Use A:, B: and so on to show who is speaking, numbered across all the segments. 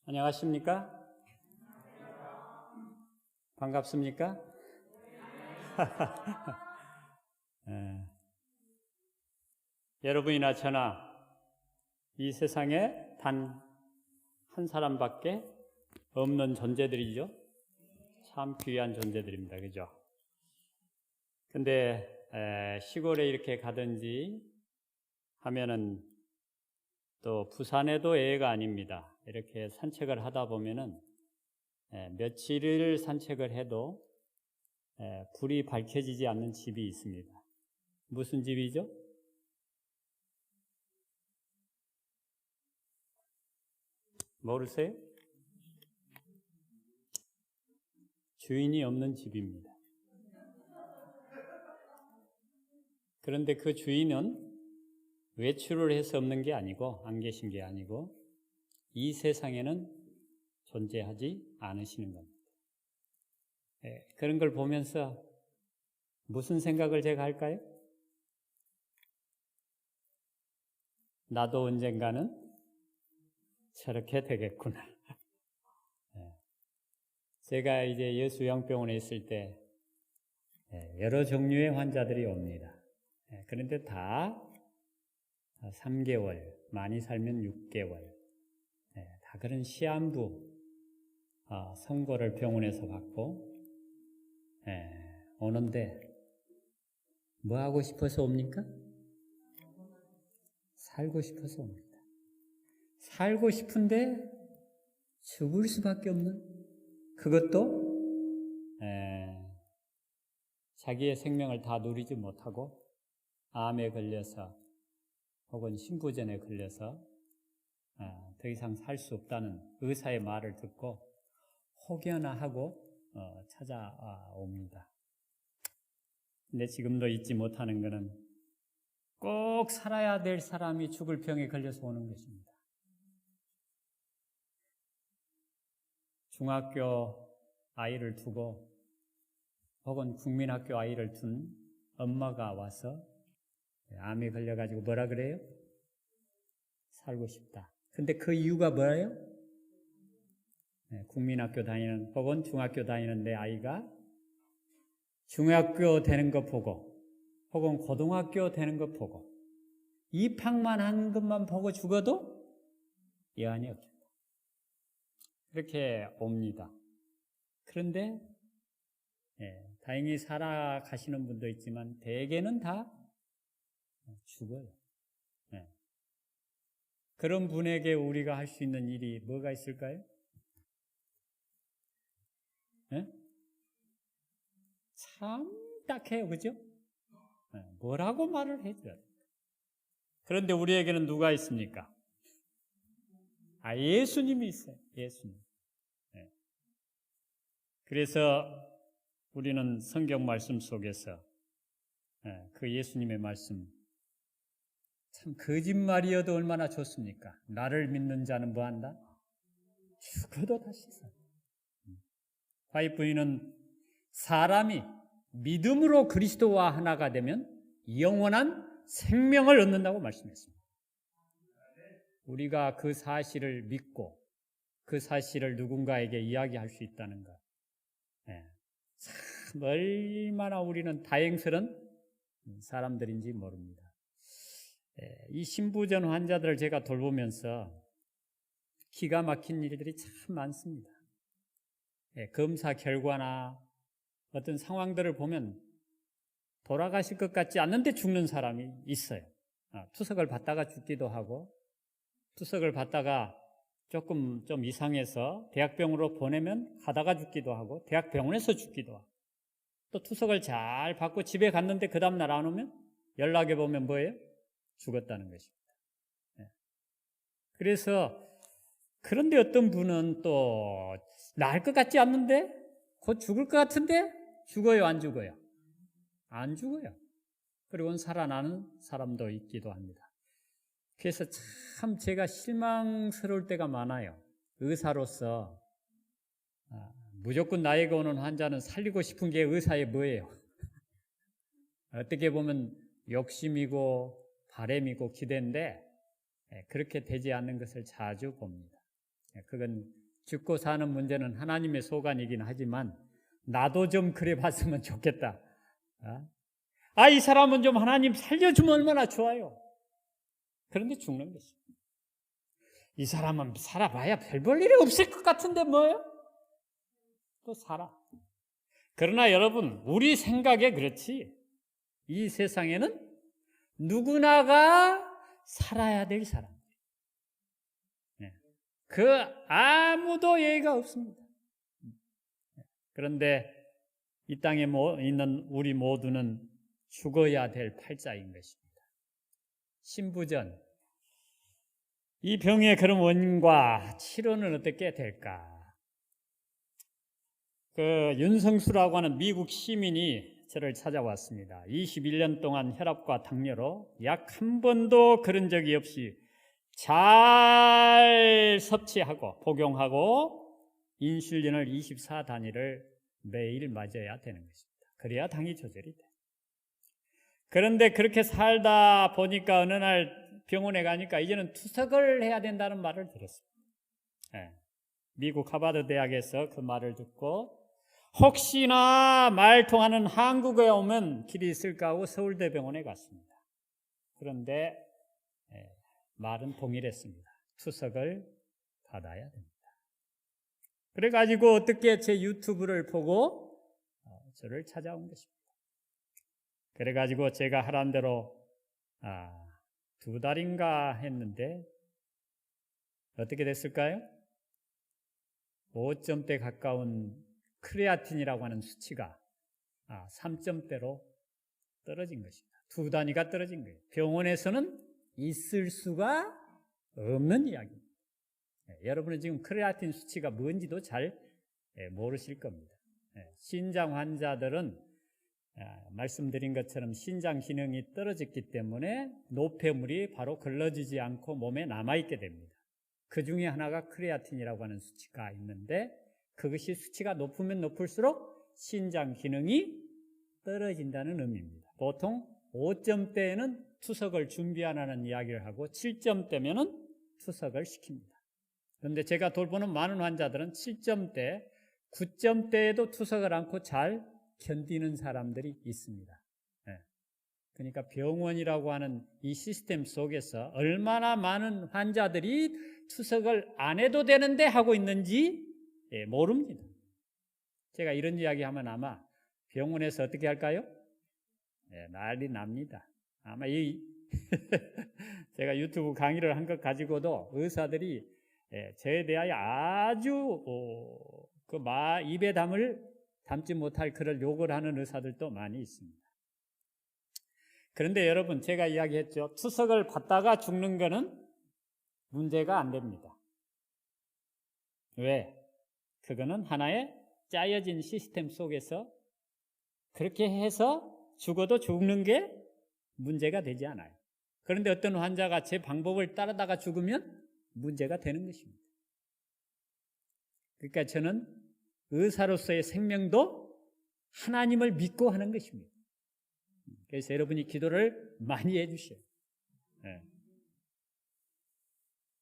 A: 안녕하십니까? 반갑습니까? 예. 여러분이나 저나 이 세상에 단 한 사람밖에 없는 존재들이죠. 참 귀한 존재들입니다. 그죠? 근데 시골에 이렇게 가든지 하면은 또 부산에도 예외가 아닙니다. 이렇게 산책을 하다 보면은 며칠을 산책을 해도 불이 밝혀지지 않는 집이 있습니다. 무슨 집이죠? 모르세요? 주인이 없는 집입니다. 그런데 그 주인은 외출을 해서 없는 게 아니고 안 계신 게 아니고 이 세상에는 존재하지 않으시는 겁니다. 그런 걸 보면서 무슨 생각을 제가 할까요? 나도 언젠가는 저렇게 되겠구나. 제가 이제 여수영병원에 있을 때 여러 종류의 환자들이 옵니다. 그런데 다 3개월, 많이 살면 6개월, 다 그런 시한부 선고를 병원에서 받고 오는데 뭐 하고 싶어서 옵니까? 살고 싶어서 옵니다. 살고 싶은데 죽을 수밖에 없는, 그것도 자기의 생명을 다 누리지 못하고 암에 걸려서 혹은 신부전에 걸려서 더 이상 살 수 없다는 의사의 말을 듣고 혹여나 하고 찾아옵니다. 근데 지금도 잊지 못하는 것은 꼭 살아야 될 사람이 죽을 병에 걸려서 오는 것입니다. 중학교 아이를 두고 혹은 국민학교 아이를 둔 엄마가 와서 암에 걸려가지고 뭐라 그래요? 살고 싶다. 근데 그 이유가 뭐예요? 국민학교 다니는 혹은 중학교 다니는 내 아이가 중학교 되는 거 보고 혹은 고등학교 되는 거 보고 입학만 한 것만 보고 죽어도 여한이 없다. 그렇게 옵니다. 그런데 다행히 살아가시는 분도 있지만 대개는 다 죽어요. 그런 분에게 우리가 할 수 있는 일이 뭐가 있을까요? 참 딱해요. 그죠? 뭐라고 말을 해줘야 돼요. 그런데 우리에게는 누가 있습니까? 예수님이 있어요. 예수님. 그래서 우리는 성경 말씀 속에서 그 예수님의 말씀, 참 거짓말이어도 얼마나 좋습니까? 나를 믿는 자는 뭐한다? 죽어도 다시 살아. 화입 부인은 사람이 믿음으로 그리스도와 하나가 되면 영원한 생명을 얻는다고 말씀했습니다. 우리가 그 사실을 믿고 그 사실을 누군가에게 이야기할 수 있다는 것, 참 얼마나 우리는 다행스러운 사람들인지 모릅니다. 이 신부전 환자들을 제가 돌보면서 기가 막힌 일들이 참 많습니다. 검사 결과나 어떤 상황들을 보면 돌아가실 것 같지 않는데 죽는 사람이 있어요. 투석을 받다가 죽기도 하고, 투석을 받다가 조금 좀 이상해서 대학병원으로 보내면 가다가 죽기도 하고, 대학병원에서 죽기도 하고, 또 투석을 잘 받고 집에 갔는데 그 다음날 안 오면 연락해 보면 뭐예요? 죽었다는 것입니다. 그래서 그런데 어떤 분은 또 나을 것 같지 않는데 곧 죽을 것 같은데 죽어요, 안 죽어요? 안 죽어요. 그리고는 살아나는 사람도 있기도 합니다. 그래서 참 제가 실망스러울 때가 많아요. 의사로서 무조건 나에게 오는 환자는 살리고 싶은 게 의사의 뭐예요? 어떻게 보면 욕심이고 바람이고 기대인데 그렇게 되지 않는 것을 자주 봅니다. 그건 죽고 사는 문제는 하나님의 소관이긴 하지만 나도 좀 그래 봤으면 좋겠다. 이 사람은 좀 하나님 살려주면 얼마나 좋아요. 그런데 죽는 것이죠. 이 사람은 살아봐야 별 볼 일이 없을 것 같은데 뭐예요? 또 살아. 그러나 여러분, 우리 생각에 그렇지. 이 세상에는 누구나가 살아야 될 사람. 그 아무도 예의가 없습니다. 그런데 이 땅에 있는 우리 모두는 죽어야 될 팔자인 것입니다. 신부전. 이 병의 그런 원인과 치료는 어떻게 될까? 윤성수라고 하는 미국 시민이 저를 찾아왔습니다. 21년 동안 혈압과 당뇨로 약 한 번도 그런 적이 없이 잘 섭취하고 복용하고 인슐린을 24단위를 매일 맞아야 되는 것입니다. 그래야 당이 조절이 돼. 그런데 그렇게 살다 보니까 어느 날 병원에 가니까 이제는 투석을 해야 된다는 말을 들었습니다. 미국 하버드 대학에서 그 말을 듣고 혹시나 말 통하는 한국에 오면 길이 있을까 하고 서울대병원에 갔습니다. 그런데 말은 동일했습니다. 투석을 받아야 됩니다. 그래가지고 어떻게 제 유튜브를 보고 저를 찾아온 것입니다. 그래가지고 제가 하란 대로 2달인가 했는데 어떻게 됐을까요? 5점대 가까운 크레아틴이라고 하는 수치가 3점대로 떨어진 것입니다. 2단위가 떨어진 거예요. 병원에서는 있을 수가 없는 이야기입니다. 여러분은 지금 크레아틴 수치가 뭔지도 잘 모르실 겁니다. 신장 환자들은 말씀드린 것처럼 신장 기능이 떨어졌기 때문에 노폐물이 바로 걸러지지 않고 몸에 남아있게 됩니다. 그 중에 하나가 크레아틴이라고 하는 수치가 있는데 그것이 수치가 높으면 높을수록 신장 기능이 떨어진다는 의미입니다. 보통 5점대에는 투석을 준비 안 하는 이야기를 하고 7점대면은 투석을 시킵니다. 그런데 제가 돌보는 많은 환자들은 7점대, 9점대에도 투석을 않고 잘 견디는 사람들이 있습니다. 그러니까 병원이라고 하는 이 시스템 속에서 얼마나 많은 환자들이 투석을 안 해도 되는데 하고 있는지 모릅니다. 제가 이런 이야기 하면 아마 병원에서 어떻게 할까요? 난리 납니다. 아마 제가 유튜브 강의를 한 것 가지고도 의사들이 저에 대하여 아주 입에 담지 못할 그런 욕을 하는 의사들도 많이 있습니다. 그런데 여러분, 제가 이야기했죠. 투석을 받다가 죽는 거는 문제가 안 됩니다. 왜? 그거는 하나의 짜여진 시스템 속에서 그렇게 해서 죽어도 죽는 게 문제가 되지 않아요. 그런데 어떤 환자가 제 방법을 따르다가 죽으면 문제가 되는 것입니다. 그러니까 저는 의사로서의 생명도 하나님을 믿고 하는 것입니다. 그래서 여러분이 기도를 많이 해주셔요.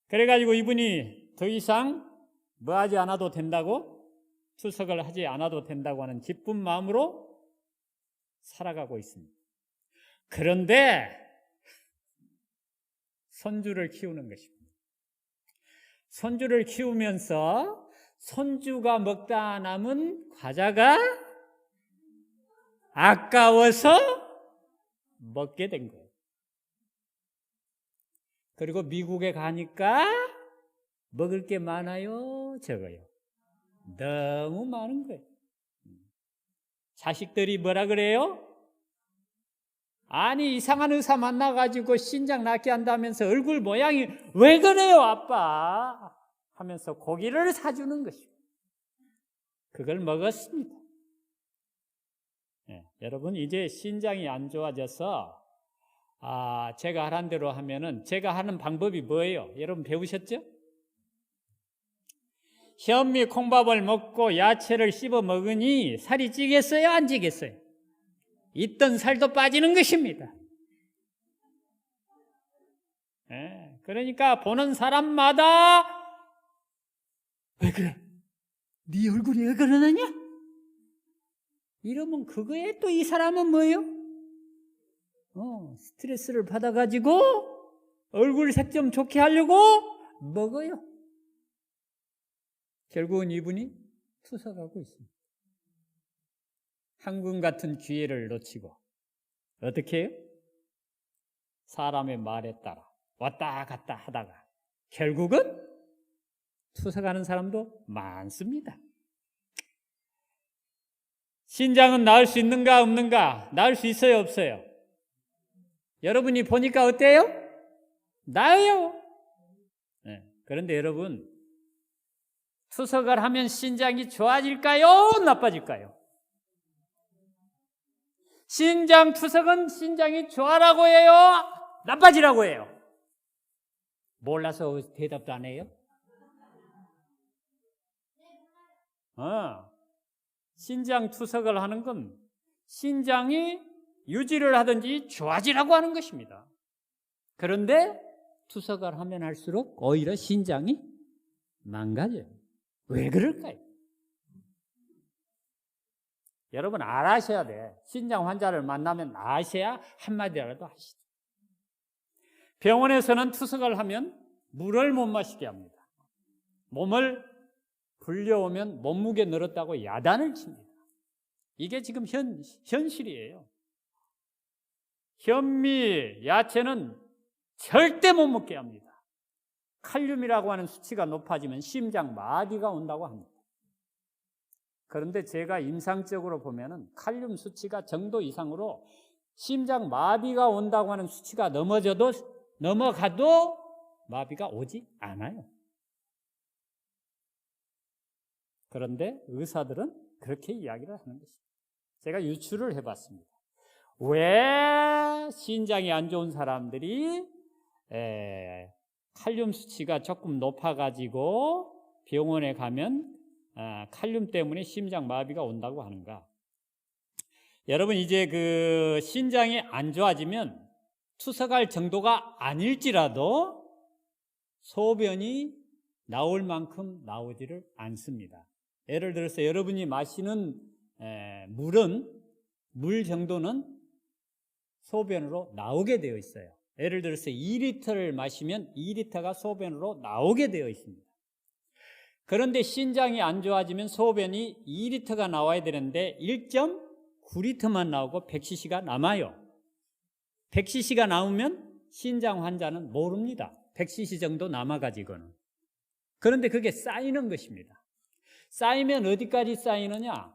A: 그래가지고 이분이 더 이상 뭐 하지 않아도 된다고, 투석을 하지 않아도 된다고 하는 기쁜 마음으로 살아가고 있습니다. 그런데 손주를 키우는 것입니다. 손주를 키우면서 손주가 먹다 남은 과자가 아까워서 먹게 된 거예요. 그리고 미국에 가니까 먹을 게 많아요, 적어요? 너무 많은 거예요. 자식들이 뭐라 그래요? 아니, 이상한 의사 만나가지고 신장 낫게 한다면서 얼굴 모양이 왜 그래요, 아빠? 하면서 고기를 사주는 것입니다. 그걸 먹었습니다. 여러분, 이제 신장이 안 좋아져서 제가 하란 대로 하면은, 제가 하는 방법이 뭐예요? 여러분 배우셨죠? 현미 콩밥을 먹고 야채를 씹어 먹으니 살이 찌겠어요, 안 찌겠어요? 있던 살도 빠지는 것입니다. 그러니까 보는 사람마다 왜 그래? 네 얼굴이 왜 그러느냐? 이러면 그거에 또 이 사람은 뭐예요? 스트레스를 받아가지고 얼굴 색 좀 좋게 하려고 먹어요. 결국은 이분이 투석하고 있습니다. 황금 같은 기회를 놓치고 어떻게 해요? 사람의 말에 따라 왔다 갔다 하다가 결국은 투석하는 사람도 많습니다. 신장은 나을 수 있는가 없는가? 나을 수 있어요 없어요? 여러분이 보니까 어때요? 나아요. 네. 그런데 여러분, 투석을 하면 신장이 좋아질까요? 나빠질까요? 신장 투석은 신장이 좋아라고 해요? 나빠지라고 해요? 몰라서 대답도 안 해요? 신장 투석을 하는 건 신장이 유지를 하든지 좋아지라고 하는 것입니다. 그런데 투석을 하면 할수록 오히려 신장이 망가져요. 왜 그럴까요? 여러분 알아셔야 돼. 신장 환자를 만나면 아셔야 한마디라도 하시죠. 병원에서는 투석을 하면 물을 못 마시게 합니다. 몸을 불려오면 몸무게 늘었다고 야단을 칩니다. 이게 지금 현실이에요. 현미, 야채는 절대 못 먹게 합니다. 칼륨이라고 하는 수치가 높아지면 심장 마비가 온다고 합니다. 그런데 제가 임상적으로 보면은 칼륨 수치가 정도 이상으로 심장 마비가 온다고 하는 수치가 넘어가도 마비가 오지 않아요. 그런데 의사들은 그렇게 이야기를 하는 것입니다. 제가 유추를 해봤습니다. 왜 신장이 안 좋은 사람들이 칼륨 수치가 조금 높아가지고 병원에 가면 칼륨 때문에 심장 마비가 온다고 하는가? 여러분 이제 그 신장이 안 좋아지면 투석할 정도가 아닐지라도 소변이 나올 만큼 나오지를 않습니다. 예를 들어서 여러분이 마시는 물 정도는 소변으로 나오게 되어 있어요. 예를 들어서 2리터를 마시면 2리터가 소변으로 나오게 되어 있습니다. 그런데 신장이 안 좋아지면 소변이 2리터가 나와야 되는데 1.9리터만 나오고 100cc가 남아요. 100cc가 나오면 신장 환자는 모릅니다. 100cc 정도 남아가지고는. 그런데 그게 쌓이는 것입니다. 쌓이면 어디까지 쌓이느냐?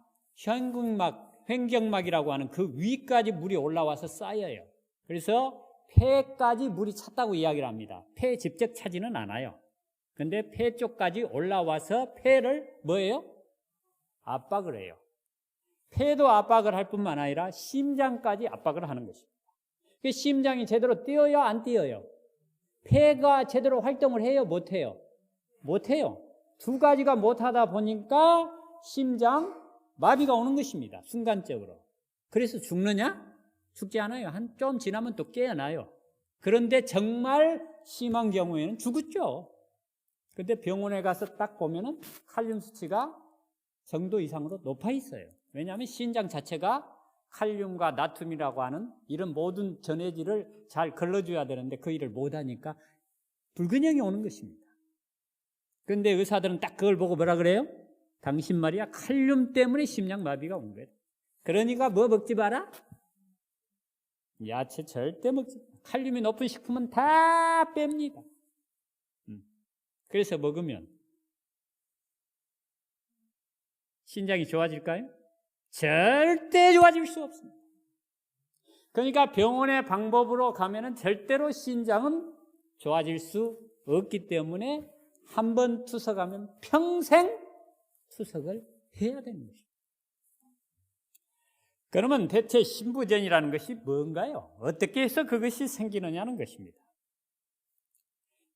A: 횡격막이라고 하는 그 위까지 물이 올라와서 쌓여요. 그래서 폐까지 물이 찼다고 이야기를 합니다. 폐 직접 차지는 않아요. 근데 폐 쪽까지 올라와서 폐를 뭐예요? 압박을 해요. 폐도 압박을 할 뿐만 아니라 심장까지 압박을 하는 것입니다. 심장이 제대로 뛰어요? 안 뛰어요? 폐가 제대로 활동을 해요? 못해요? 못해요. 두 가지가 못하다 보니까 심장 마비가 오는 것입니다. 순간적으로. 그래서 죽느냐? 죽지 않아요. 좀 지나면 또 깨어나요. 그런데 정말 심한 경우에는 죽었죠. 근데 병원에 가서 딱 보면은 칼륨 수치가 정도 이상으로 높아 있어요. 왜냐하면 신장 자체가 칼륨과 나트륨이라고 하는 이런 모든 전해질을 잘 걸러줘야 되는데 그 일을 못하니까 불균형이 오는 것입니다. 그런데 의사들은 딱 그걸 보고 뭐라 그래요? 당신 말이야 칼륨 때문에 심장마비가 온 거예요. 그러니까 뭐 먹지 마라? 야채 절대 먹지 마라. 칼륨이 높은 식품은 다 뺍니다. 그래서 먹으면 신장이 좋아질까요? 절대 좋아질 수 없습니다. 그러니까 병원의 방법으로 가면은 절대로 신장은 좋아질 수 없기 때문에 한 번 투석하면 평생 투석을 해야 되는 것입니다. 그러면 대체 신부전이라는 것이 뭔가요? 어떻게 해서 그것이 생기느냐는 것입니다.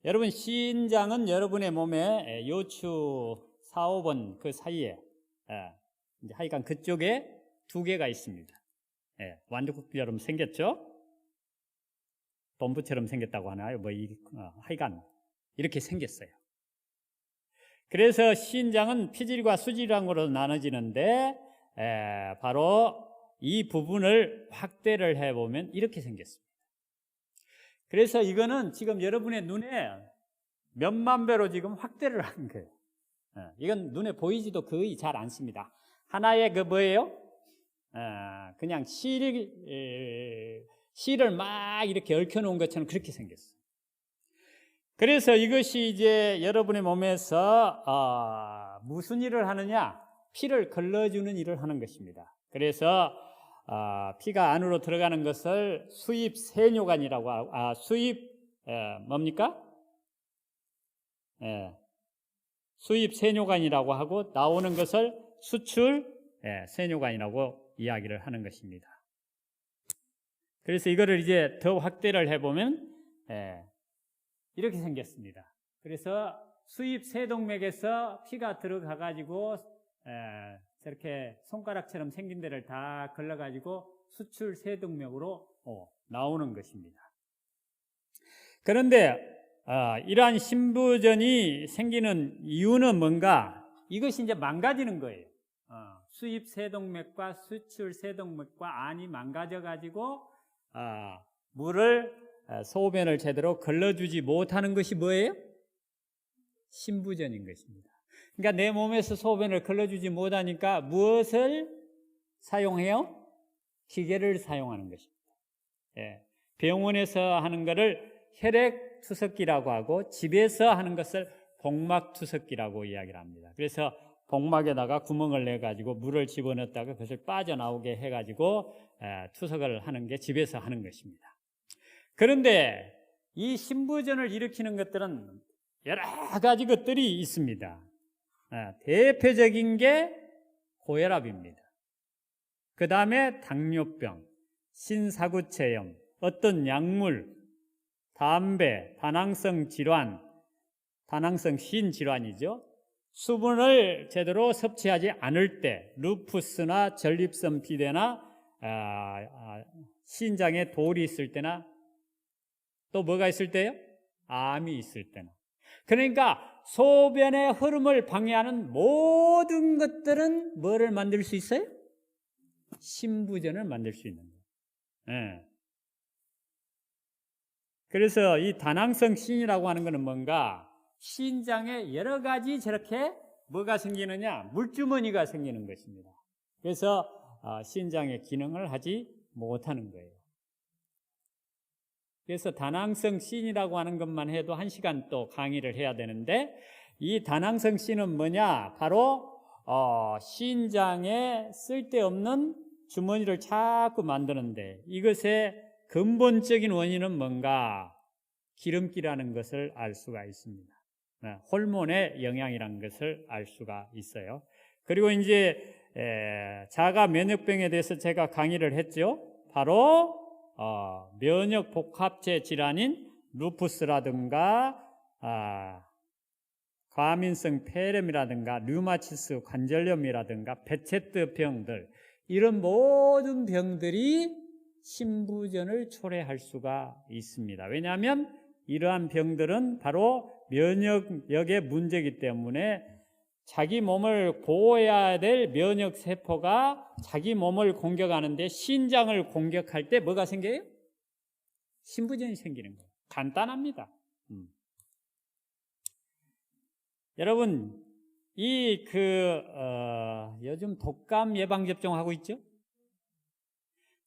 A: 여러분 신장은 여러분의 몸에 요추 4, 5번 그 사이에 하여간 그쪽에 두 개가 있습니다. 완두국처럼 생겼죠? 돈부처럼 생겼다고 하나요? 하여간 이렇게 생겼어요. 그래서 신장은 피질과 수질환으로 나눠지는데 바로 이 부분을 확대를 해보면 이렇게 생겼습니다. 그래서 이거는 지금 여러분의 눈에 몇만 배로 지금 확대를 한 거예요. 이건 눈에 보이지도 거의 잘 않습니다. 하나의 그 뭐예요? 그냥 실을 막 이렇게 얽혀놓은 것처럼 그렇게 생겼어요. 그래서 이것이 이제 여러분의 몸에서 무슨 일을 하느냐? 피를 걸러주는 일을 하는 것입니다. 그래서 피가 안으로 들어가는 것을 수입 세뇨관이라고 하고, 뭡니까? 수입 세뇨관이라고 하고, 나오는 것을 수출 세뇨관이라고 이야기를 하는 것입니다. 그래서 이거를 이제 더 확대를 해보면 이렇게 생겼습니다. 그래서 수입 세동맥에서 피가 들어가 가지고 저렇게 손가락처럼 생긴 데를 다 걸러 가지고 수출 세동맥으로 나오는 것입니다. 그런데 이러한 신부전이 생기는 이유는 뭔가? 이것이 이제 망가지는 거예요. 수입 세동맥과 수출 세동맥과 안이 망가져 가지고 물을 소변을 제대로 걸러주지 못하는 것이 뭐예요? 신부전인 것입니다. 그러니까 내 몸에서 소변을 걸러주지 못하니까 무엇을 사용해요? 기계를 사용하는 것입니다. 병원에서 하는 것을 혈액투석기라고 하고 집에서 하는 것을 복막투석기라고 이야기를 합니다. 그래서 복막에다가 구멍을 내가지고 물을 집어넣었다가 그것을 빠져나오게 해가지고 투석을 하는 게 집에서 하는 것입니다. 그런데 이 신부전을 일으키는 것들은 여러 가지 것들이 있습니다. 대표적인 게 고혈압입니다. 그 다음에 당뇨병, 신사구체염, 어떤 약물, 담배, 다낭성 질환, 다낭성 신질환이죠. 수분을 제대로 섭취하지 않을 때 루푸스나 전립선 비대나 신장에 돌이 있을 때나 또 뭐가 있을 때요? 암이 있을 때나. 그러니까 소변의 흐름을 방해하는 모든 것들은 뭐를 만들 수 있어요? 신부전을 만들 수 있는 거예요. 그래서 이 다낭성 신이라고 하는 것은 뭔가 신장에 여러 가지 저렇게 뭐가 생기느냐? 물주머니가 생기는 것입니다. 그래서 신장의 기능을 하지 못하는 거예요. 그래서 다낭성 신이라고 하는 것만 해도 1시간 또 강의를 해야 되는데 이 다낭성 신은 뭐냐? 바로 신장에 쓸데없는 주머니를 자꾸 만드는데 이것의 근본적인 원인은 뭔가? 기름기라는 것을 알 수가 있습니다. 호르몬의 영향이라는 것을 알 수가 있어요. 그리고 이제 자가 면역병에 대해서 제가 강의를 했죠. 바로 면역 복합체 질환인 루푸스라든가 과민성 폐렴이라든가 류마티스 관절염이라든가 베체트 병들, 이런 모든 병들이 신부전을 초래할 수가 있습니다. 왜냐하면 이러한 병들은 바로 면역력의 문제이기 때문에 자기 몸을 보호해야 될 면역 세포가 자기 몸을 공격하는데 신장을 공격할 때 뭐가 생겨요? 신부전이 생기는 거예요. 간단합니다. 여러분, 요즘 독감 예방 접종하고 있죠?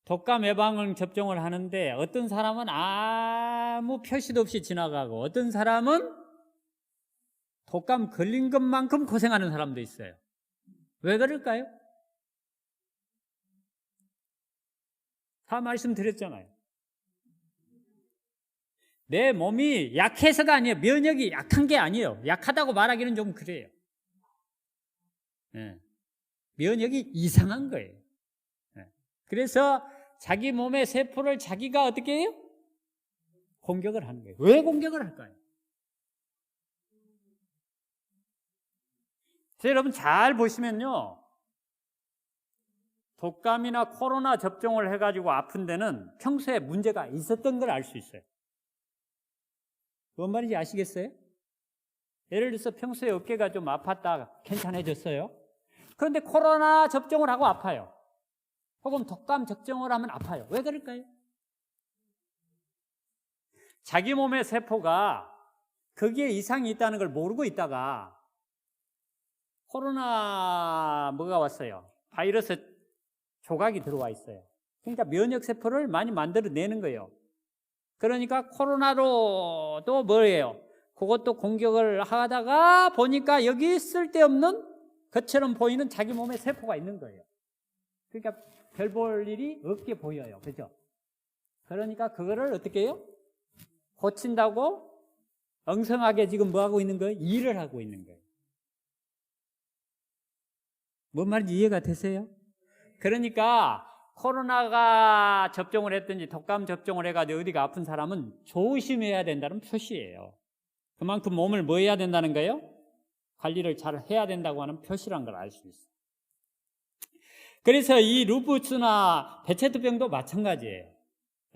A: 독감 예방 접종을 하는데 어떤 사람은 아무 표시도 없이 지나가고 어떤 사람은 독감 걸린 것만큼 고생하는 사람도 있어요. 왜 그럴까요? 다 말씀드렸잖아요. 내 몸이 약해서가 아니에요. 면역이 약한 게 아니에요. 약하다고 말하기는 좀 그래요. 면역이 이상한 거예요. 그래서 자기 몸의 세포를 자기가 어떻게 해요? 공격을 하는 거예요. 왜 공격을 할까요? 여러분 잘 보시면요, 독감이나 코로나 접종을 해가지고 아픈 데는 평소에 문제가 있었던 걸 알 수 있어요. 뭔 말인지 아시겠어요? 예를 들어서 평소에 어깨가 좀 아팠다 괜찮아졌어요. 그런데 코로나 접종을 하고 아파요. 혹은 독감 접종을 하면 아파요. 왜 그럴까요? 자기 몸의 세포가 거기에 이상이 있다는 걸 모르고 있다가 코로나 뭐가 왔어요? 바이러스 조각이 들어와 있어요. 그러니까 면역세포를 많이 만들어내는 거예요. 그러니까 코로나로도 뭐예요? 그것도 공격을 하다가 보니까 여기 쓸데없는 것처럼 보이는 자기 몸에 세포가 있는 거예요. 그러니까 별 볼 일이 없게 보여요. 그죠? 그러니까 그거를 어떻게 해요? 고친다고 엉성하게 지금 뭐 하고 있는 거예요? 일을 하고 있는 거예요. 뭔 말인지 이해가 되세요? 그러니까 코로나가 접종을 했든지 독감 접종을 해가지고 어디가 아픈 사람은 조심해야 된다는 표시예요. 그만큼 몸을 뭐 해야 된다는 거예요? 관리를 잘 해야 된다고 하는 표시란 걸 알 수 있어요. 그래서 이 루푸스나 베체트병도 마찬가지예요.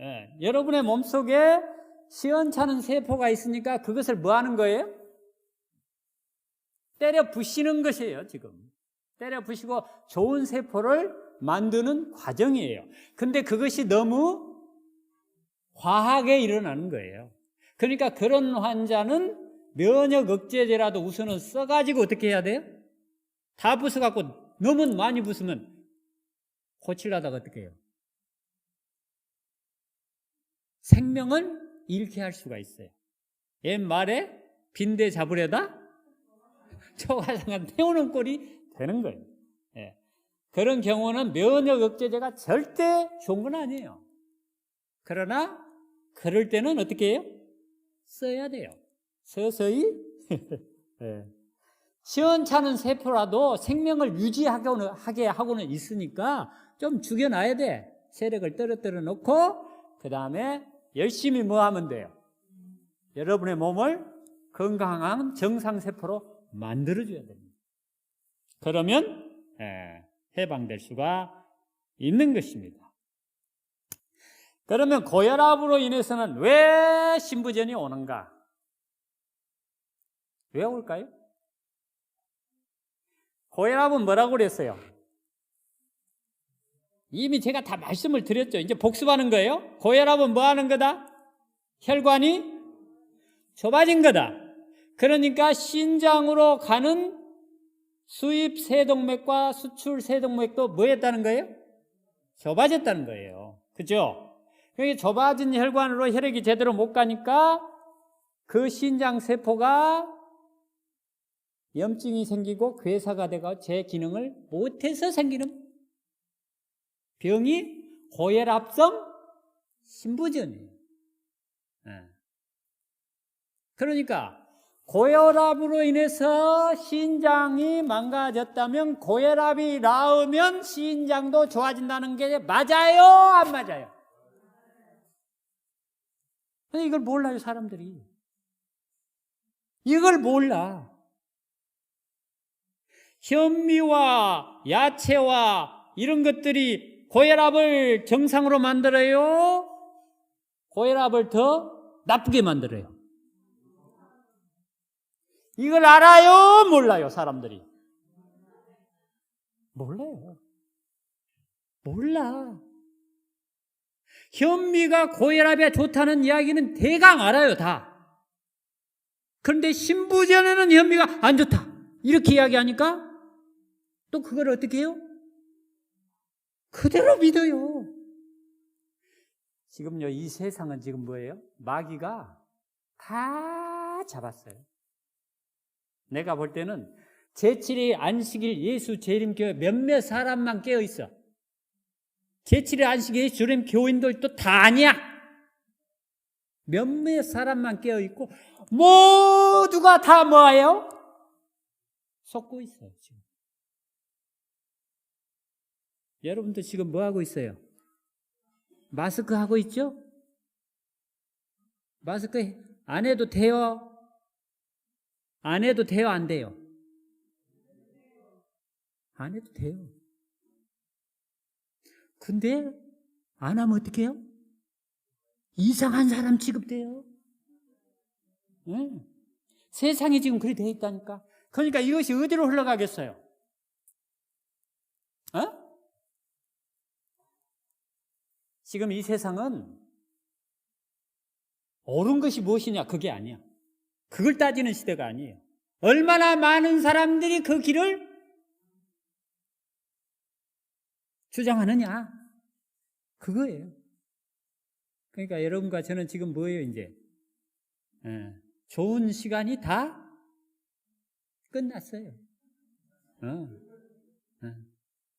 A: 예, 여러분의 몸속에 시원찮은 세포가 있으니까 그것을 뭐 하는 거예요? 때려 부시는 것이에요, 지금. 때려 부시고 좋은 세포를 만드는 과정이에요. 근데 그것이 너무 과하게 일어나는 거예요. 그러니까 그런 환자는 면역 억제제라도 우선은 써가지고 어떻게 해야 돼요? 다 부숴갖고 너무 많이 부수면 고치려다가 어떻게 해요? 생명을 잃게 할 수가 있어요. 옛말에 빈대 잡으려다 초가상한 태우는 꼴이 되는 거예요. 예. 그런 경우는 면역 억제제가 절대 좋은 건 아니에요. 그러나 그럴 때는 어떻게 해요? 써야 돼요. 서서히 예. 시원찮은 세포라도 생명을 유지하게 하고는 있으니까 좀 죽여놔야 돼. 세력을 떨어뜨려 놓고 그 다음에 열심히 뭐 하면 돼요? 여러분의 몸을 건강한 정상세포로 만들어줘야 됩니다. 그러면 해방될 수가 있는 것입니다. 그러면 고혈압으로 인해서는 왜 신부전이 오는가? 왜 올까요? 고혈압은 뭐라고 그랬어요? 이미 제가 다 말씀을 드렸죠. 이제 복습하는 거예요. 고혈압은 뭐 하는 거다? 혈관이 좁아진 거다. 그러니까 신장으로 가는 수입 세동맥과 수출 세동맥도 뭐 했다는 거예요? 좁아졌다는 거예요. 그죠? 그러니까 좁아진 혈관으로 혈액이 제대로 못 가니까 그 신장 세포가 염증이 생기고 괴사가 되고 제 기능을 못해서 생기는 병이 고혈압성 신부전이에요. 그러니까 고혈압으로 인해서 신장이 망가졌다면 고혈압이 나으면 신장도 좋아진다는 게 맞아요? 안 맞아요? 근데 이걸 몰라요, 사람들이. 이걸 몰라. 현미와 야채와 이런 것들이 고혈압을 정상으로 만들어요? 고혈압을 더 나쁘게 만들어요? 이걸 알아요? 몰라요, 사람들이? 몰라요. 몰라. 현미가 고혈압에 좋다는 이야기는 대강 알아요, 다. 그런데 신부전에는 현미가 안 좋다. 이렇게 이야기하니까 또 그걸 어떻게 해요? 그대로 믿어요. 지금요, 이 세상은 지금 뭐예요? 마귀가 다 잡았어요. 내가 볼 때는 제7일 안식일 예수 재림교회 몇몇 사람만 깨어 있어. 제7일 안식일 예수 재림 교인들도 다 아니야. 몇몇 사람만 깨어 있고 모두가 다 뭐예요? 속고 있어요, 지금. 여러분도 지금 뭐 하고 있어요? 마스크 하고 있죠? 마스크 안 해도 돼요? 안 해도 돼요? 안 돼요? 안 해도 돼요. 근데 안 하면 어떻게 해요? 이상한 사람 취급돼요. 네. 세상이 지금 그리 되어 있다니까. 그러니까 이것이 어디로 흘러가겠어요? 지금 이 세상은 옳은 것이 무엇이냐, 그게 아니야. 그걸 따지는 시대가 아니에요. 얼마나 많은 사람들이 그 길을 주장하느냐, 그거예요. 그러니까 여러분과 저는 지금 뭐예요, 이제? 좋은 시간이 다 끝났어요.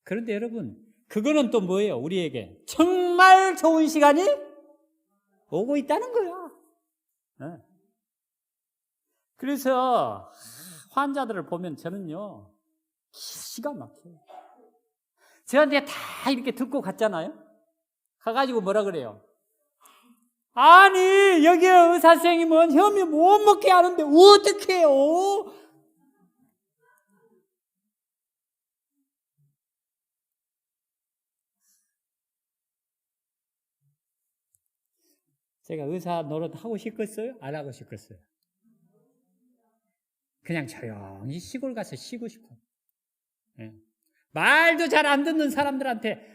A: 그런데 여러분, 그거는 또 뭐예요? 우리에게 정말 좋은 시간이 오고 있다는 거야. 그래서 환자들을 보면 저는요, 기가 막혀요. 저한테 다 이렇게 듣고 갔잖아요. 가가지고 뭐라 그래요? 아니, 여기 의사 선생님은 혐의 못 먹게 하는데 어떻게 해요? 제가 의사 노릇 하고 싶겠어요? 안 하고 싶겠어요? 그냥 조용히 시골 가서 쉬고 싶어요. 말도 잘 안 듣는 사람들한테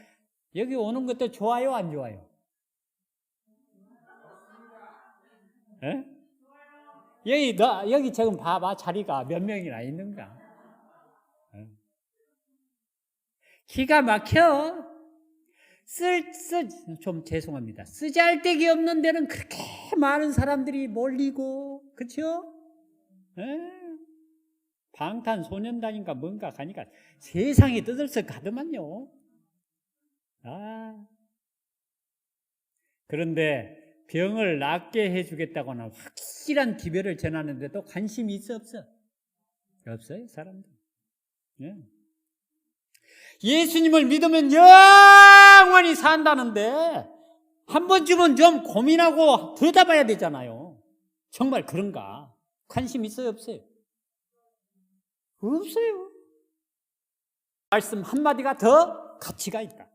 A: 여기 오는 것도 좋아요, 안 좋아요? 여기 지금 봐봐, 자리가 몇 명이나 있는가? 기가 막혀. 좀 죄송합니다. 쓰잘데기 없는 데는 그렇게 많은 사람들이 몰리고, 그렇죠? 방탄소년단인가 뭔가 가니까 세상이 떠들썩하더만요. 그런데 병을 낫게 해주겠다거나 확실한 기별을 전하는데도 관심이 있어, 없어? 없어요, 사람들. 예수님을 믿으면 영원히 산다는데 한 번쯤은 좀 고민하고 들여다봐야 되잖아요. 정말 그런가? 관심 있어요, 없어요? 없어요. 말씀 한마디가 더 가치가 있다.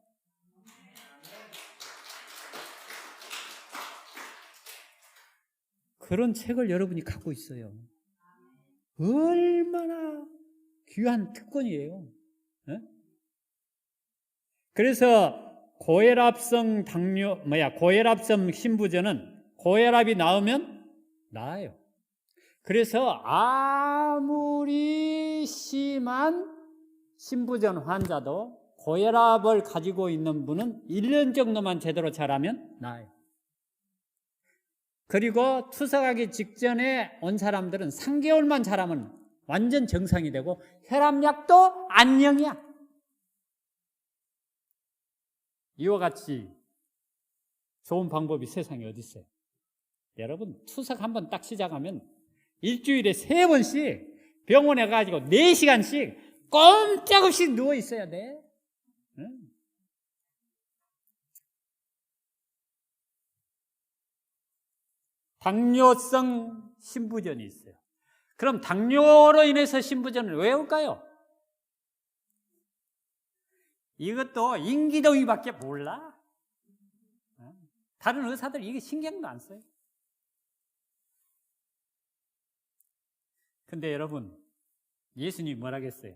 A: 그런 책을 여러분이 갖고 있어요. 얼마나 귀한 특권이에요. 그래서 고혈압성 신부전은 고혈압이 나오면 나아요. 그래서 아무리 심한 신부전 환자도 고혈압을 가지고 있는 분은 1년 정도만 제대로 잘하면 나아요. 그리고 투석하기 직전에 온 사람들은 3개월만 잘하면 완전 정상이 되고 혈압약도 안녕이야. 이와 같이 좋은 방법이 세상에 어디 있어요? 여러분, 투석 한번 딱 시작하면 일주일에 3번씩 병원에 가가지고 4시간씩 꼼짝없이 누워 있어야 돼. 당뇨성 신부전이 있어요. 그럼 당뇨로 인해서 신부전을 왜 올까요? 이것도 인기동의밖에 몰라. 다른 의사들 이게 신경도 안 써요. 근데 여러분, 예수님이 뭐라 했어요?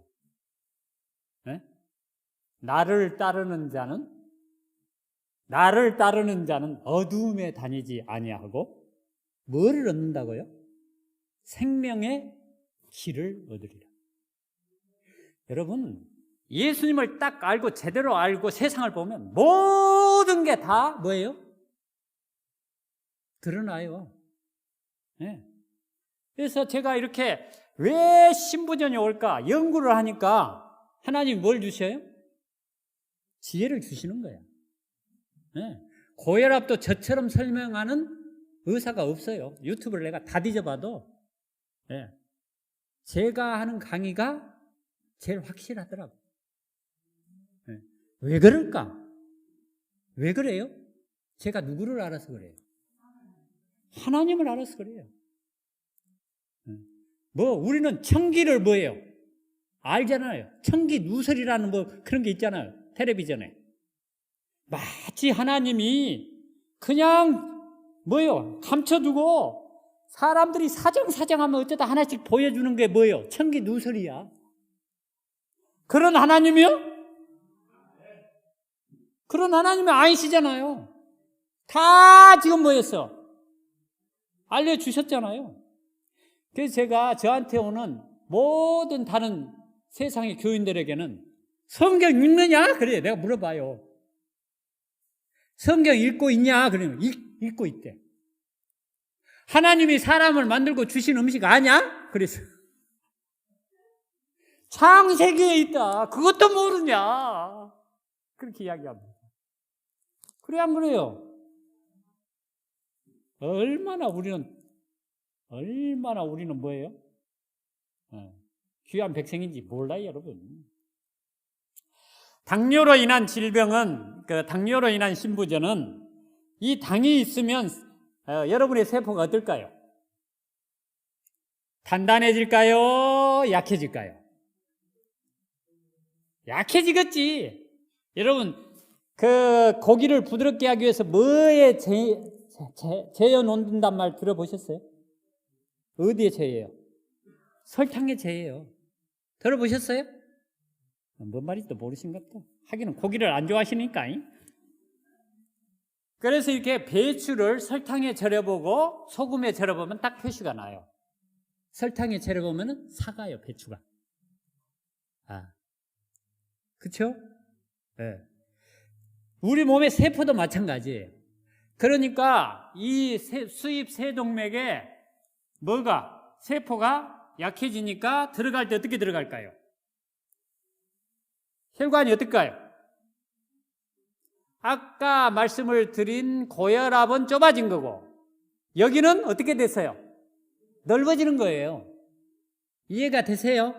A: 나를 따르는 자는 어두움에 다니지 아니하고 뭐를 얻는다고요? 생명의 길을 얻으리라. 여러분, 예수님을 딱 알고 제대로 알고 세상을 보면 모든 게 다 뭐예요? 드러나요. 그래서 제가 이렇게 왜 신부전이 올까 연구를 하니까 하나님이 뭘 주셔요? 지혜를 주시는 거예요. 고혈압도 저처럼 설명하는 의사가 없어요. 유튜브를 내가 다 뒤져봐도 제가 하는 강의가 제일 확실하더라고요. 왜 그럴까? 왜 그래요? 제가 누구를 알아서 그래요? 하나님을 알아서 그래요. 우리는 청기를 뭐예요? 알잖아요. 청기 누설이라는 그런 게 있잖아요. 텔레비전에. 마치 하나님이 그냥 감춰두고 사람들이 사정하면 어쩌다 하나씩 보여주는 게 뭐예요? 천기 누설이야. 그런 하나님이요? 그런 하나님이 아니시잖아요. 다 지금 뭐였어? 알려주셨잖아요. 그래서 제가 저한테 오는 모든 다른 세상의 교인들에게는 성경 읽느냐? 그래, 내가 물어봐요. 성경 읽고 있냐? 그러면 읽고 있대. 하나님이 사람을 만들고 주신 음식 아냐? 그래서 창세기에 있다. 그것도 모르냐? 그렇게 이야기합니다. 그래 안 그래요? 얼마나 우리는 뭐예요? 귀한 백성인지 몰라요, 여러분. 당뇨로 인한 질병은, 당뇨로 인한 신부전은 이 당이 있으면 여러분의 세포가 어떨까요? 단단해질까요? 약해질까요? 약해지겠지. 여러분, 고기를 부드럽게 하기 위해서 뭐에 재어 놓는단 말 들어보셨어요? 어디에 재예요? 설탕에 재예요. 들어보셨어요? 뭔 말인지 또 모르신가 보다. 하기는 고기를 안 좋아하시니까. 그래서 이렇게 배추를 설탕에 절여보고 소금에 절여보면 딱 표시가 나요. 설탕에 절여보면 사가요, 배추가. 그쵸? 네. 우리 몸의 세포도 마찬가지예요. 그러니까 이 수입 세동맥에 세포가 약해지니까 들어갈 때 어떻게 들어갈까요? 혈관이 어떨까요? 아까 말씀을 드린 고혈압은 좁아진 거고 여기는 어떻게 됐어요? 넓어지는 거예요. 이해가 되세요?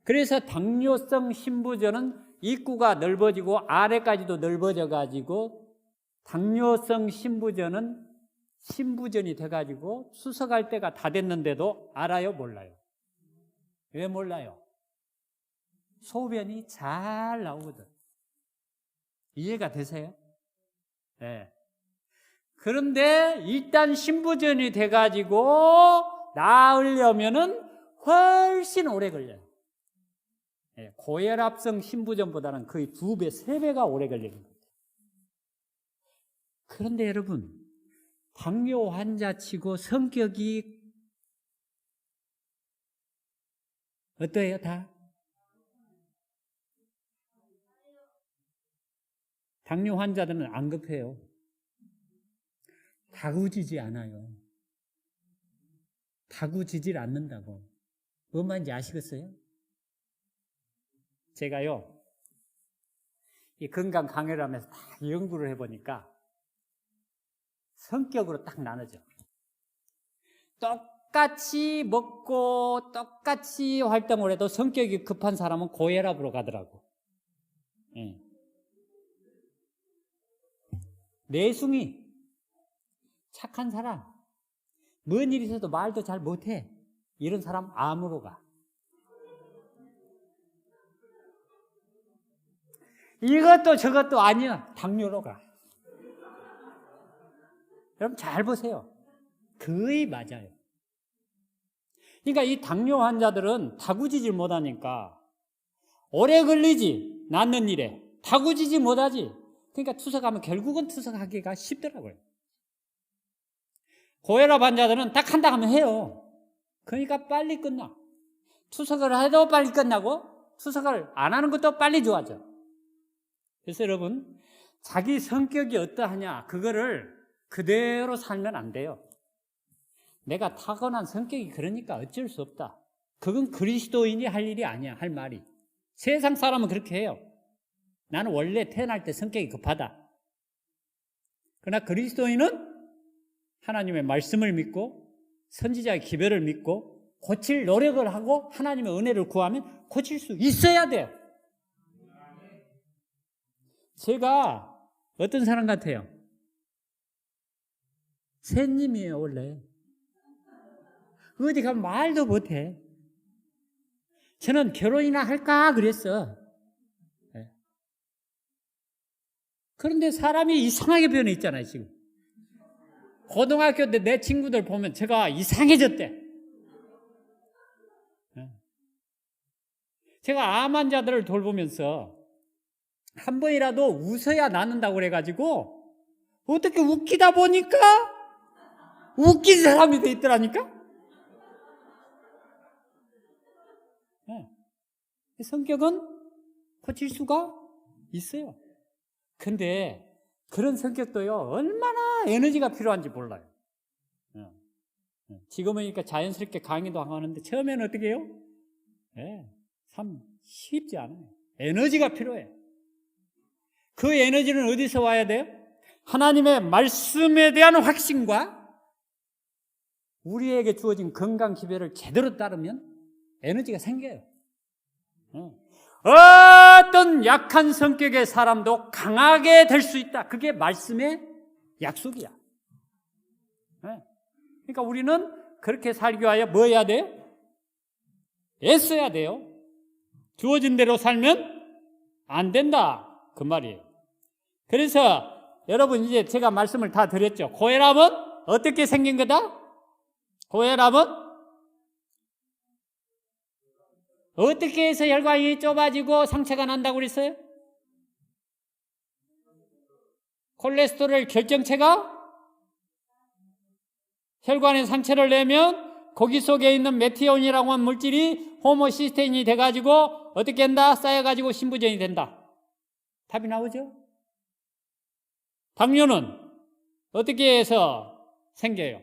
A: 그래서 당뇨성 신부전은 입구가 넓어지고 아래까지도 넓어져 가지고 당뇨성 신부전은 신부전이 돼가지고 수석할 때가 다 됐는데도 알아요? 몰라요? 왜 몰라요? 소변이 잘 나오거든. 이해가 되세요? 네. 그런데 일단 신부전이 돼가지고 나으려면은 훨씬 오래 걸려요. 네. 고혈압성 신부전보다는 거의 2배, 3배가 오래 걸리는 거예요. 그런데 여러분, 당뇨 환자치고 성격이 어때요, 다? 당뇨 환자들은 안 급해요. 다구지지 않아요. 다구지질 않는다고. 뭔 말인지 아시겠어요? 제가요, 이 건강 강의를 하면서 다 연구를 해보니까 성격으로 딱 나눠져. 똑같이 먹고 똑같이 활동을 해도 성격이 급한 사람은 고혈압으로 가더라고. 네. 내숭이 착한 사람, 뭔 일이 있어도 말도 잘 못해. 이런 사람 암으로 가. 이것도 저것도 아니야. 당뇨로 가. 여러분 잘 보세요. 거의 맞아요. 그러니까 이 당뇨 환자들은 다구지질 못하니까 오래 걸리지. 낫는 일에. 다구지지 못하지. 그러니까 투석하면 결국은 투석하기가 쉽더라고요. 고혈압 환자들은 딱 한다 하면 해요. 그러니까 빨리 끝나. 투석을 해도 빨리 끝나고 투석을 안 하는 것도 빨리 좋아져. 그래서 여러분, 자기 성격이 어떠하냐 그거를 그대로 살면 안 돼요. 내가 타고난 성격이 그러니까 어쩔 수 없다. 그건 그리스도인이 할 일이 아니야, 할 말이. 세상 사람은 그렇게 해요. 나는 원래 태어날 때 성격이 급하다. 그러나 그리스도인은 하나님의 말씀을 믿고 선지자의 기별을 믿고 고칠 노력을 하고 하나님의 은혜를 구하면 고칠 수 있어야 돼요. 제가 어떤 사람 같아요? 새님이에요, 원래. 어디 가면 말도 못해. 저는 결혼이나 할까 그랬어. 네. 그런데 사람이 이상하게 변해 있잖아요, 지금. 고등학교 때 내 친구들 보면 제가 이상해졌대. 제가 암 환자들을 돌보면서 한 번이라도 웃어야 낫는다고 그래가지고 어떻게 웃기다 보니까 웃긴 사람이 돼 있더라니까. 성격은 고칠 수가 있어요. 근데 그런 성격도요, 얼마나 에너지가 필요한지 몰라요. 지금은 그러니까 자연스럽게 강의도 하는데 처음에는 어떻게 해요? 참 쉽지 않아요. 에너지가 필요해요. 그 에너지는 어디서 와야 돼요? 하나님의 말씀에 대한 확신과 우리에게 주어진 건강 기별을 제대로 따르면 에너지가 생겨요. 어떤 약한 성격의 사람도 강하게 될 수 있다. 그게 말씀의 약속이야. 그러니까 우리는 그렇게 살기 위하여 뭐 해야 돼요? 애써야 돼요. 주어진 대로 살면 안 된다. 그 말이에요. 그래서 여러분 이제 제가 말씀을 다 드렸죠. 고혈압은 어떻게 생긴 거다? 고혈압은 어떻게 해서 혈관이 좁아지고 상처가 난다고 그랬어요? 콜레스테롤 결정체가 혈관에 상처를 내면 거기 속에 있는 메티온이라고 하는 물질이 호모시스테인이 돼가지고 어떻게 한다? 쌓여가지고 신부전이 된다. 답이 나오죠? 당뇨는 어떻게 해서 생겨요?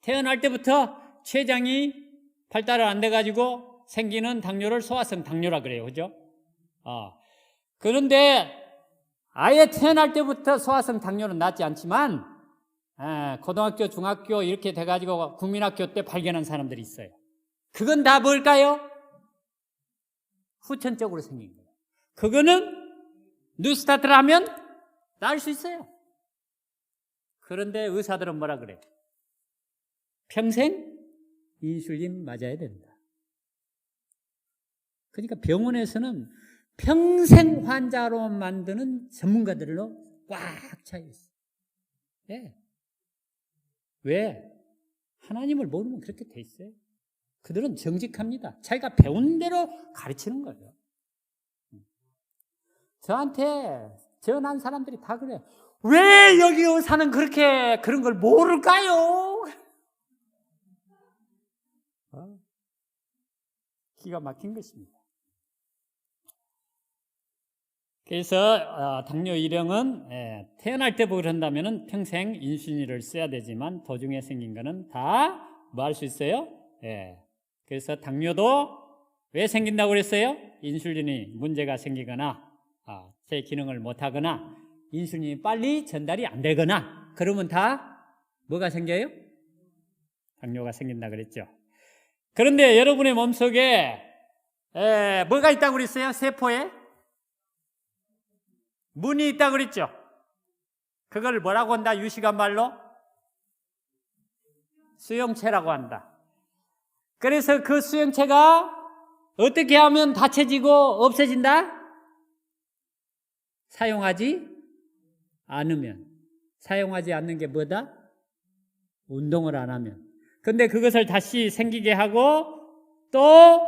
A: 태어날 때부터 췌장이 발달을 안 돼가지고 생기는 당뇨를 소아성 당뇨라 그래요. 그죠? 그런데 아예 태어날 때부터 소아성 당뇨는 낫지 않지만 고등학교, 중학교 이렇게 돼가지고 국민학교 때 발견한 사람들이 있어요. 그건 다 뭘까요? 후천적으로 생긴 거예요. 그거는 뉴스타트를 하면 나을 수 있어요. 그런데 의사들은 뭐라 그래요? 평생 인슐린 맞아야 된다. 그러니까 병원에서는 평생 환자로 만드는 전문가들로 꽉 차 있어요. 네. 왜? 하나님을 모르면 그렇게 돼 있어요. 그들은 정직합니다. 자기가 배운 대로 가르치는 거예요. 저한테 전한 사람들이 다 그래요. 왜 여기 의사는 그렇게 그런 걸 모를까요? 기가 막힌 것입니다. 그래서 당뇨 일형은 태어날 때부터 그런다면 평생 인슐린을 써야 되지만 도중에 생긴 거는 다 뭐 할 수 있어요? 그래서 당뇨도 왜 생긴다고 그랬어요? 인슐린이 문제가 생기거나 제 기능을 못하거나 인슐린이 빨리 전달이 안 되거나 그러면 다 뭐가 생겨요? 당뇨가 생긴다 그랬죠. 그런데 여러분의 몸속에 뭐가 있다고 그랬어요? 세포에? 문이 있다고 그랬죠. 그걸 뭐라고 한다? 유시간 말로? 수용체라고 한다. 그래서 그 수용체가 어떻게 하면 닫혀지고 없어진다? 사용하지 않으면. 사용하지 않는 게 뭐다? 운동을 안 하면. 근데 그것을 다시 생기게 하고 또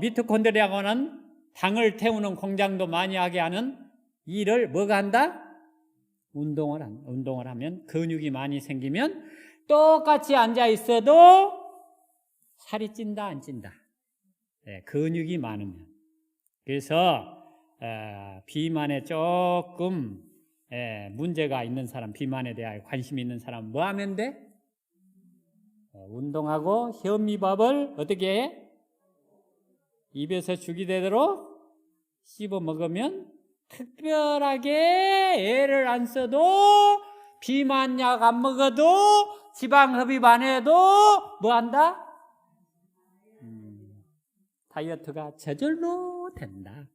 A: 미토콘드리아라고 하는 당을 태우는 공장도 많이 하게 하는 일을 뭐가 한다? 운동을 하면 근육이 많이 생기면 똑같이 앉아 있어도 살이 찐다 안 찐다? 근육이 많으면. 그래서 비만에 조금 문제가 있는 사람, 비만에 대하여 관심이 있는 사람 뭐 하면 돼? 운동하고 현미밥을 어떻게 해? 입에서 죽이 되도록 씹어 먹으면 특별하게 애를 안 써도 비만약 안 먹어도 지방 흡입 안 해도 뭐 한다? 다이어트가 저절로 된다.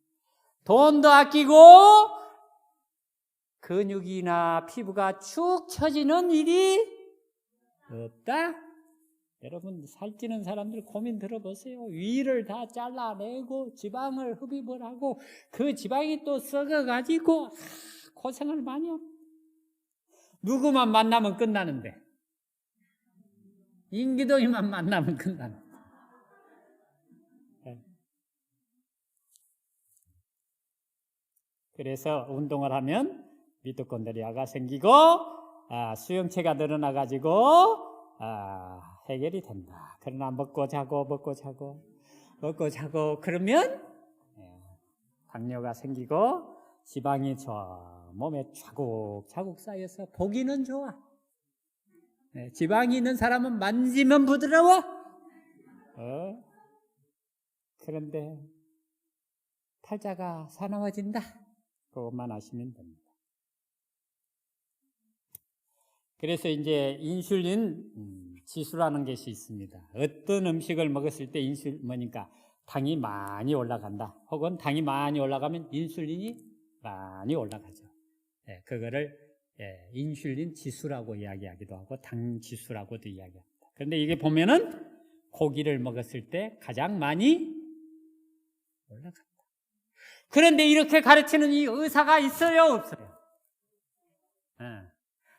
A: 돈도 아끼고 근육이나 피부가 축 처지는 일이 없다. 여러분 살찌는 사람들 고민 들어보세요. 위를 다 잘라내고 지방을 흡입을 하고 그 지방이 또 썩어가지고 고생을 많이 합니다. 누구만 만나면 끝나는데. 인기동이만 만나면 끝나는. 그래서 운동을 하면 미토콘드리아가 생기고 수용체가 늘어나가지고 해결이 된다. 그러나 먹고 자고 그러면 당뇨가 생기고 지방이 저 몸에 차곡차곡 쌓여서 보기는 좋아. 지방이 있는 사람은 만지면 부드러워. 그런데 팔자가 사나워진다. 그것만 아시면 됩니다. 그래서 이제 인슐린 지수라는 것이 있습니다. 어떤 음식을 먹었을 때 뭐니까 당이 많이 올라간다. 혹은 당이 많이 올라가면 인슐린이 많이 올라가죠. 그거를 인슐린 지수라고 이야기하기도 하고 당 지수라고도 이야기합니다. 그런데 이게 보면은 고기를 먹었을 때 가장 많이 올라간다. 그런데 이렇게 가르치는 이 의사가 있어요, 없어요?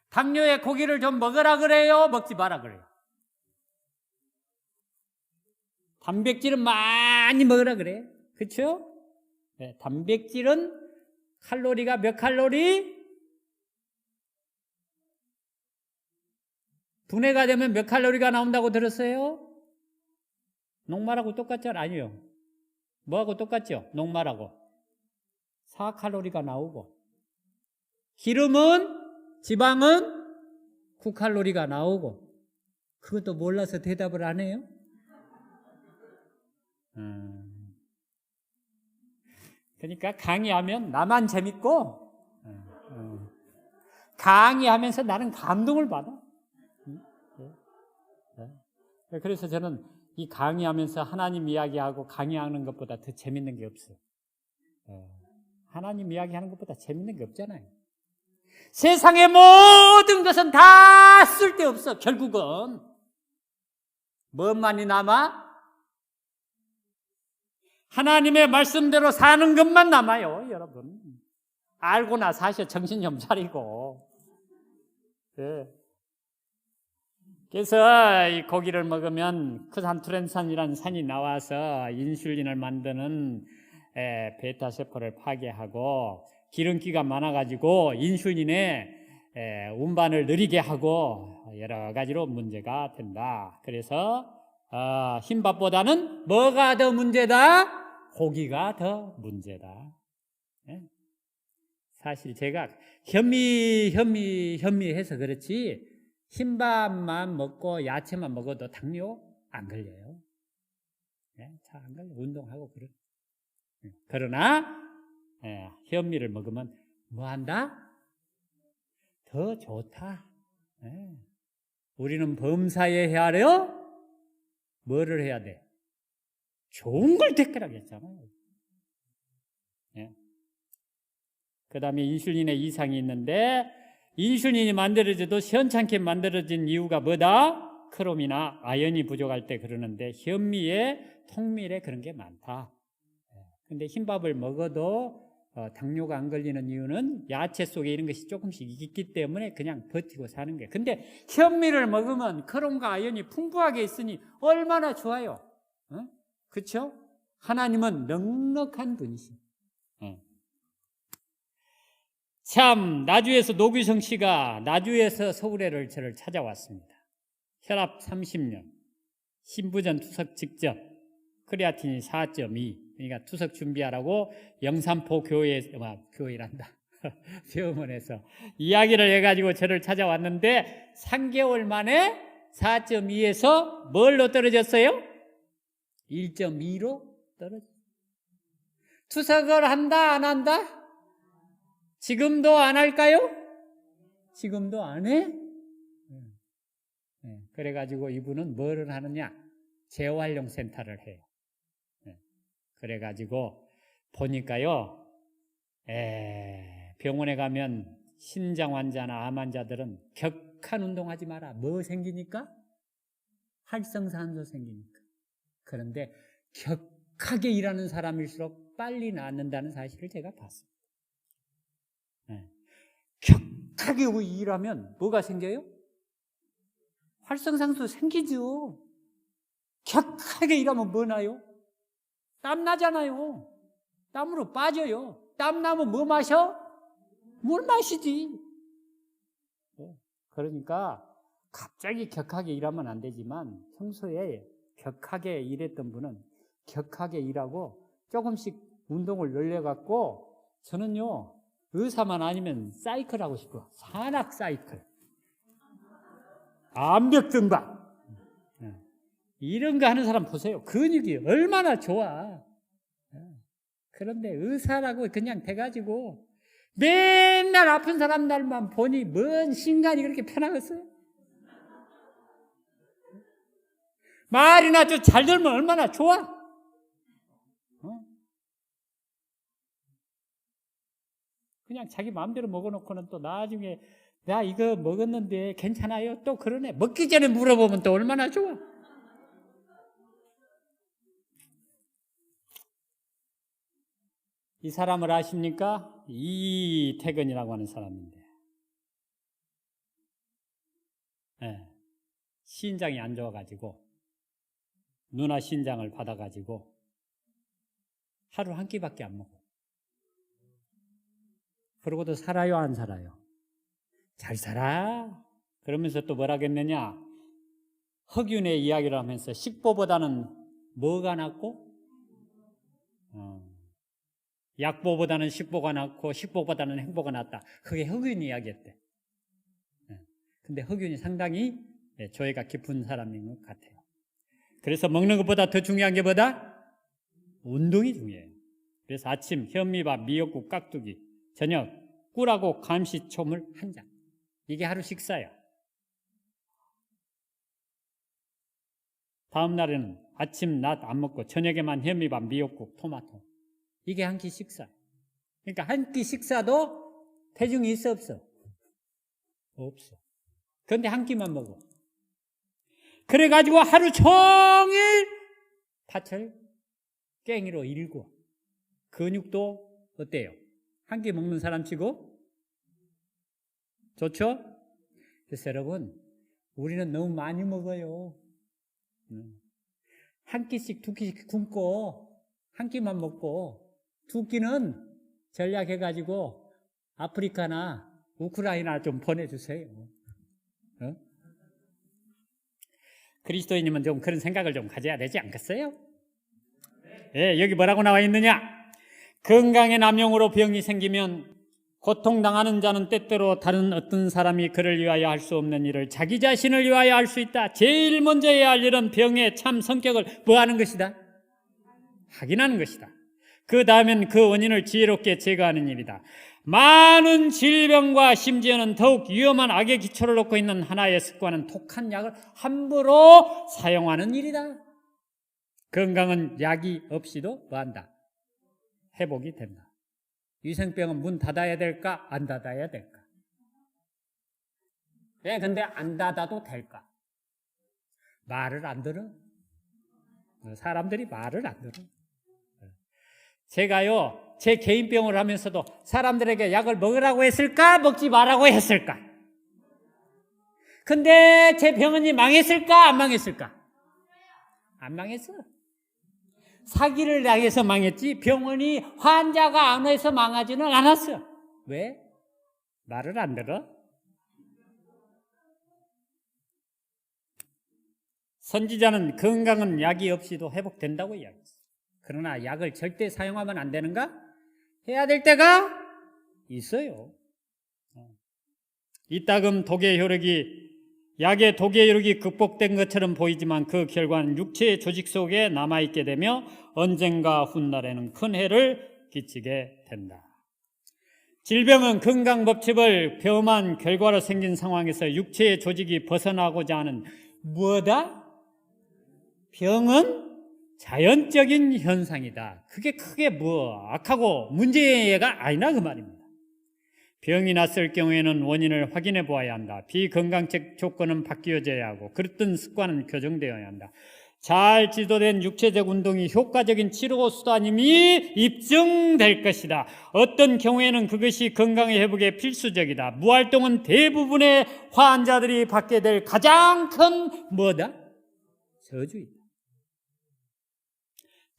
A: 당뇨에 고기를 좀 먹으라 그래요, 먹지 마라 그래요? 단백질은 많이 먹으라 그래요. 그렇죠? 단백질은 칼로리가 몇 칼로리? 분해가 되면 몇 칼로리가 나온다고 들었어요? 녹말하고 똑같잖아요. 아니요. 뭐하고 똑같죠? 녹말하고 4칼로리가 나오고, 기름은, 지방은 9칼로리가 나오고. 그것도 몰라서 대답을 안 해요? 그러니까 강의하면 나만 재밌고, 강의하면서 나는 감동을 받아. 그래서 저는 이 강의하면서 하나님 이야기하고 강의하는 것보다 더 재밌는 게 없어요. 하나님 이야기하는 것보다 재밌는 게 없잖아요. 세상의 모든 것은 다 쓸데없어. 결국은 뭐만이 남아? 하나님의 말씀대로 사는 것만 남아요, 여러분. 알고 나서 하셔. 정신 좀 차리고. 그래서 이 고기를 먹으면 크산투렌산이라는 산이 나와서 인슐린을 만드는 베타세포를 파괴하고, 기름기가 많아가지고 인슐린의 운반을 느리게 하고 여러 가지로 문제가 된다. 그래서 흰밥보다는 뭐가 더 문제다? 고기가 더 문제다. 사실 제가 현미해서 그렇지 흰밥만 먹고 야채만 먹어도 당뇨 안 걸려요. 잘 안 걸려. 운동하고 그래. 그러나 현미를 먹으면 뭐 한다? 더 좋다. 우리는 범사에 헤아려 뭐를 해야 돼? 좋은 걸 택하라고 했잖아요. 그 다음에 인슐린에 이상이 있는데, 인슐린이 만들어져도 시원찮게 만들어진 이유가 뭐다? 크롬이나 아연이 부족할 때 그러는데, 현미에 통밀에 그런 게 많다. 근데 흰밥을 먹어도 당뇨가 안 걸리는 이유는 야채 속에 이런 것이 조금씩 있기 때문에 그냥 버티고 사는 거예요. 근데 현미를 먹으면 크롬과 아연이 풍부하게 있으니 얼마나 좋아요. 그렇죠? 하나님은 넉넉한 분이시. 참 나주에서 노규성 씨가 나주에서 서울에를 저를 찾아왔습니다. 혈압 30년, 신부전 투석 직전, 크레아틴이 4.2. 그러니까 투석 준비하라고 영산포 교회란다. 병원에서 이야기를 해가지고 저를 찾아왔는데 3개월 만에 4.2에서 뭘로 떨어졌어요? 1.2로 떨어졌어요. 투석을 한다, 안 한다? 지금도 안 할까요? 지금도 안 해? 그래가지고 이분은 뭐를 하느냐? 재활용 센터를 해요. 그래가지고 보니까요, 병원에 가면 신장 환자나 암 환자들은 격한 운동하지 마라. 뭐 생기니까? 활성산소 생기니까. 그런데 격하게 일하는 사람일수록 빨리 낫는다는 사실을 제가 봤습니다. 격하게 일하면 뭐가 생겨요? 활성산소 생기죠. 격하게 일하면 뭐 나요? 땀 나잖아요. 땀으로 빠져요. 땀 나면 뭐 마셔? 물 마시지. 그러니까 갑자기 격하게 일하면 안 되지만 평소에 격하게 일했던 분은 격하게 일하고 조금씩 운동을 늘려갖고 저는요 의사만 아니면 사이클 하고 싶어요. 산악 사이클, 암벽 등반 이런 거 하는 사람 보세요. 근육이 얼마나 좋아. 그런데 의사라고 그냥 돼가지고 맨날 아픈 사람들만 보니 뭔 신간이 그렇게 편하겠어요? 말이나 좀 잘 들으면 얼마나 좋아? 그냥 자기 마음대로 먹어놓고는 또 나중에 나 이거 먹었는데 괜찮아요? 또 그러네. 먹기 전에 물어보면 또 얼마나 좋아? 이 사람을 아십니까? 이태근이라고 하는 사람인데 신장이 안 좋아가지고 누나 신장을 받아가지고 하루 한 끼밖에 안 먹어. 그러고도 살아요, 안 살아요? 잘 살아. 그러면서 또 뭐라겠느냐? 허균의 이야기를 하면서 식보보다는 뭐가 낫고? 약보보다는 식보가 낫고 식보보다는 행보가 낫다. 그게 허균 이야기였대. 근데 허균이 상당히 조예가 깊은 사람인 것 같아요. 그래서 먹는 것보다 더 중요한 게 뭐다? 운동이 중요해요. 그래서 아침 현미밥, 미역국, 깍두기, 저녁 꿀하고 감시초물 한 잔. 이게 하루 식사야. 다음 날에는 아침, 낮 안 먹고 저녁에만 현미밥, 미역국, 토마토. 이게 한 끼 식사. 그러니까 한 끼 식사도 대중이 있어 없어? 없어. 그런데 한 끼만 먹어. 그래가지고 하루 종일 팥을 깽이로 일고 근육도 어때요? 한 끼 먹는 사람 치고 좋죠? 그래서 여러분 우리는 너무 많이 먹어요. 한 끼씩 두 끼씩 굶고 한 끼만 먹고 두 끼는 전략해가지고 아프리카나 우크라이나 좀 보내주세요. 그리스도인이면 좀 그런 생각을 좀 가져야 되지 않겠어요? 예, 여기 뭐라고 나와 있느냐? 건강의 남용으로 병이 생기면 고통당하는 자는 때때로 다른 어떤 사람이 그를 위하여 할 수 없는 일을 자기 자신을 위하여 할 수 있다. 제일 먼저 해야 할 일은 병의 참 성격을 뭐 하는 것이다? 확인하는 것이다. 그 다음엔 그 원인을 지혜롭게 제거하는 일이다. 많은 질병과 심지어는 더욱 위험한 악의 기초를 놓고 있는 하나의 습관은 독한 약을 함부로 사용하는 일이다. 건강은 약이 없이도 뭐한다? 회복이 된다. 위생병은 문 닫아야 될까? 안 닫아야 될까? 왜 근데 안 닫아도 될까? 말을 안 들어. 사람들이 말을 안 들어. 제가요, 제 개인병을 하면서도 사람들에게 약을 먹으라고 했을까? 먹지 말라고 했을까? 근데 제 병원이 망했을까? 안 망했을까? 안 망했어. 사기를 당해서 망했지 병원이 환자가 안 해서 망하지는 않았어. 왜? 말을 안 들어? 선지자는 건강은 약이 없이도 회복된다고 이야기했어. 그러나 약을 절대 사용하면 안 되는가? 해야 될 때가 있어요. 이따금 독의 효력이 약의 독의 효력이 극복된 것처럼 보이지만 그 결과는 육체의 조직 속에 남아있게 되며 언젠가 훗날에는 큰 해를 끼치게 된다. 질병은 건강법칙을 범한 결과로 생긴 상황에서 육체의 조직이 벗어나고자 하는 뭐다? 병은 자연적인 현상이다. 그게 크게 뭐 악하고 문제가 아니라 그 말입니다. 병이 났을 경우에는 원인을 확인해 보아야 한다. 비건강적 조건은 바뀌어져야 하고 그랬던 습관은 교정되어야 한다. 잘 지도된 육체적 운동이 효과적인 치료 수단임이 입증될 것이다. 어떤 경우에는 그것이 건강의 회복에 필수적이다. 무활동은 대부분의 환자들이 받게 될 가장 큰 뭐다? 저주이다.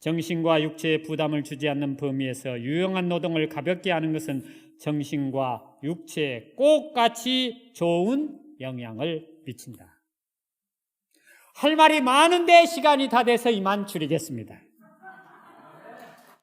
A: 정신과 육체에 부담을 주지 않는 범위에서 유용한 노동을 가볍게 하는 것은 정신과 육체에 꼭 같이 좋은 영향을 미친다. 할 말이 많은데 시간이 다 돼서 이만 줄이겠습니다.